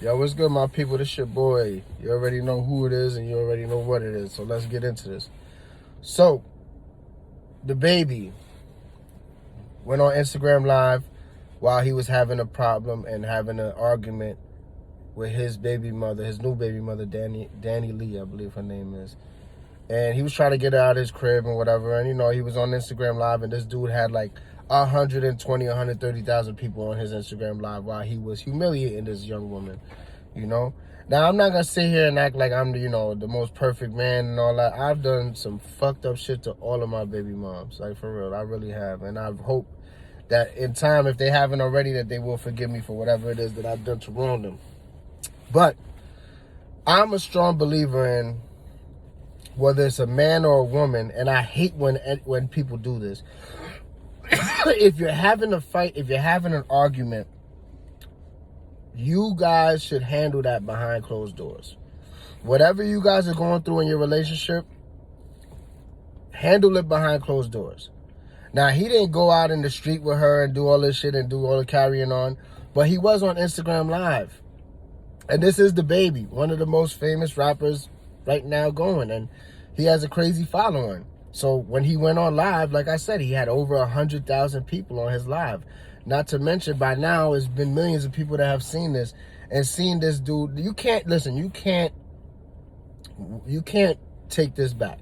Yo, what's good, my people? This your boy. You already know who it is and you already know what it is. So let's get into this. So, the baby went on Instagram Live while he was having a problem and having an argument with his baby mother, his new baby mother, Danny Lee, I believe her name is. And he was trying to get her out of his crib and whatever. And, he was on Instagram Live and this dude had like 120, 130,000 people on his Instagram Live while he was humiliating this young woman, Now, I'm not going to sit here and act like I'm, the most perfect man and all that. I've done some fucked up shit to all of my baby moms. Like, for real, I really have. And I hope that in time, if they haven't already, that they will forgive me for whatever it is that I've done to wrong them. But I'm a strong believer in whether it's a man or a woman, and I hate when people do this. If you're having a fight, if you're having an argument, you guys should handle that behind closed doors. Whatever you guys are going through in your relationship, handle it behind closed doors. Now, he didn't go out in the street with her and do all this shit and do all the carrying on, but he was on Instagram Live. And this is the baby, one of the most famous rappers right now going, and he has a crazy following. So when he went on live, like I said, he had over 100,000 people on his live. Not to mention, by now, it's been millions of people that have seen this and seen this dude. You can't take this back.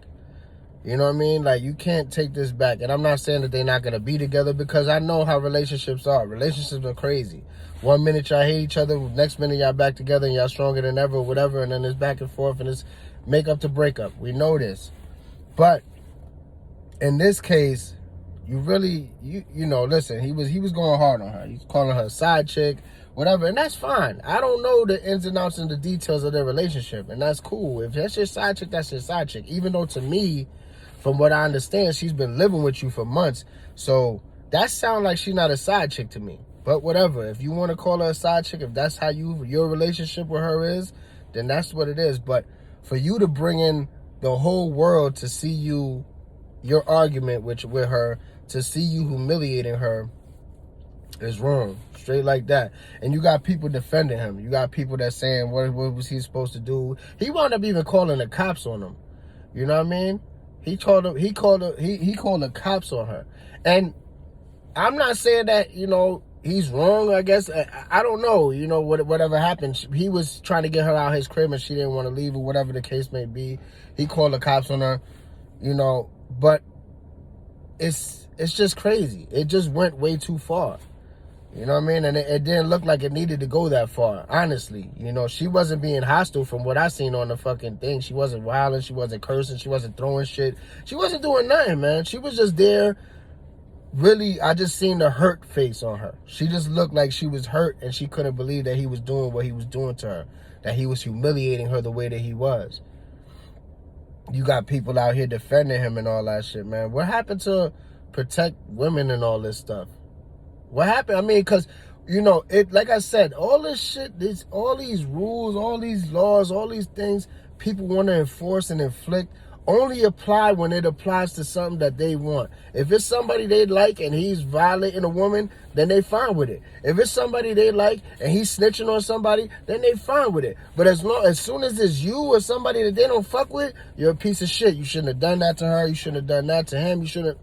You know what I mean? Like, you can't take this back. And I'm not saying that they're not going to be together, because I know how relationships are. Relationships are crazy. 1 minute y'all hate each other, next minute y'all back together and y'all stronger than ever or whatever, and then it's back and forth and it's make up to break up. We know this. But in this case, you really, listen, he was going hard on her. He's calling her a side chick, whatever, and that's fine. I don't know the ins and outs and the details of their relationship, and that's cool. If that's your side chick, that's your side chick. Even though, to me, from what I understand, she's been living with you for months. So that sounds like she's not a side chick to me. But whatever, if you want to call her a side chick, if that's how your relationship with her is, then that's what it is. But for you to bring in the whole world to see your argument with her, to see you humiliating her, is wrong. Straight like that. And you got people defending him. You got people that saying, what was he supposed to do? He wound up even calling the cops on him. You know what I mean? He called the cops on her. And I'm not saying that, he's wrong, I guess. I don't know, whatever happened. He was trying to get her out of his crib and she didn't want to leave, or whatever the case may be. He called the cops on her, but it's just crazy. It just went way too far. You know what I mean? And it didn't look like it needed to go that far, honestly. She wasn't being hostile from what I seen on the fucking thing. She wasn't wilding, she wasn't cursing, she wasn't throwing shit. She wasn't doing nothing, man. She was just there. Really, I just seen the hurt face on her. She just looked like she was hurt and she couldn't believe that he was doing what he was doing to her, that he was humiliating her the way that he was. You got people out here defending him and all that shit, man. What happened to protect women and all this stuff? What happened? I mean, because, like I said, all this shit, all these rules, all these laws, all these things people want to enforce and inflict only apply when it applies to something that they want. If it's somebody they like and he's violating a woman, then they fine with it. If it's somebody they like and he's snitching on somebody, then they fine with it. But as soon as it's you or somebody that they don't fuck with, you're a piece of shit. You shouldn't have done that to her. You shouldn't have done that to him. You shouldn't.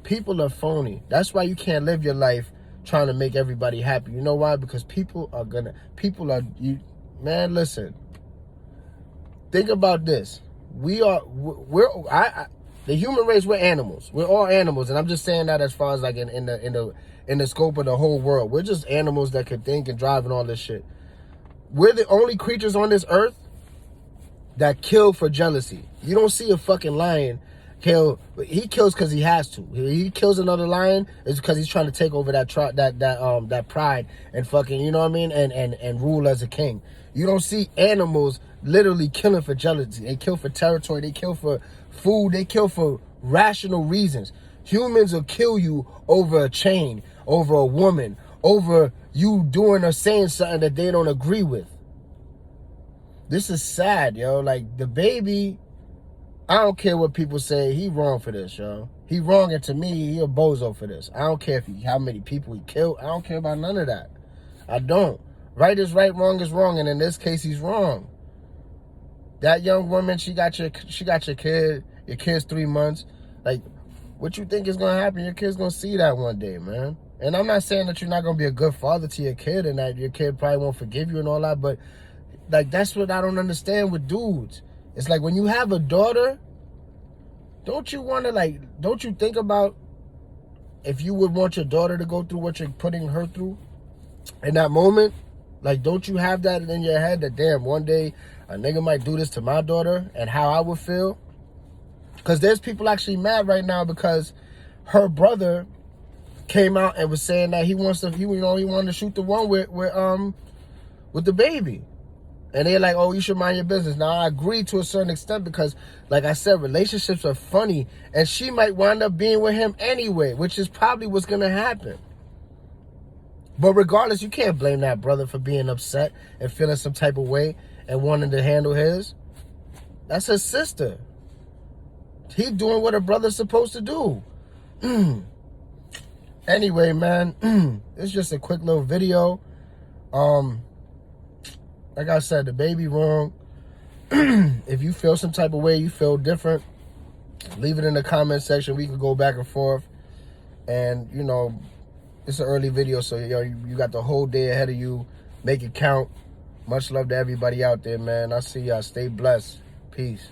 People are phony. That's why you can't live your life trying to make everybody happy. You know why? Because man, listen. Think about this. The human race, we're animals. We're all animals, and I'm just saying that as far as like in the scope of the whole world. We're just animals that can think and drive and all this shit. We're the only creatures on this earth that kill for jealousy. You don't see a fucking lion kill. He kills because he has to. He kills another lion is because he's trying to take over that pride and fucking, you know what I mean, and rule as a king. You don't see animals literally killing for jealousy. They kill for territory. They kill for food. They kill for rational reasons. Humans will kill you over a chain, over a woman, over you doing or saying something that they don't agree with. This is sad, yo. Like, the baby, I don't care what people say. He wrong for this, yo. He wrong, and to me, he a bozo for this. I don't care how many people he killed. I don't care about none of that. I don't. Right is right, wrong is wrong, and in this case, he's wrong. That young woman, she got your kid. Your kid's 3 months. Like, what you think is gonna happen? Your kid's gonna see that one day, man. And I'm not saying that you're not gonna be a good father to your kid, and that your kid probably won't forgive you and all that. But like, that's what I don't understand with dudes. It's like, when you have a daughter, don't you think about if you would want your daughter to go through what you're putting her through in that moment? Like, don't you have that in your head that, damn, one day a nigga might do this to my daughter and how I would feel? Because there's people actually mad right now because her brother came out and was saying that he wanted to shoot the one with the baby. And they're like, oh, you should mind your business. Now, I agree to a certain extent because, like I said, relationships are funny. And she might wind up being with him anyway, which is probably what's going to happen. But regardless, you can't blame that brother for being upset and feeling some type of way and wanting to handle his. That's his sister. He doing what a brother's supposed to do. Anyway, man, it's just a quick little video. Like I said, the baby wrong. If you feel some type of way, you feel different, leave it in the comment section. We can go back and forth. And, you know, it's an early video, so you got the whole day ahead of you. Make it count. Much love to everybody out there, man. I'll see y'all. Stay blessed. Peace.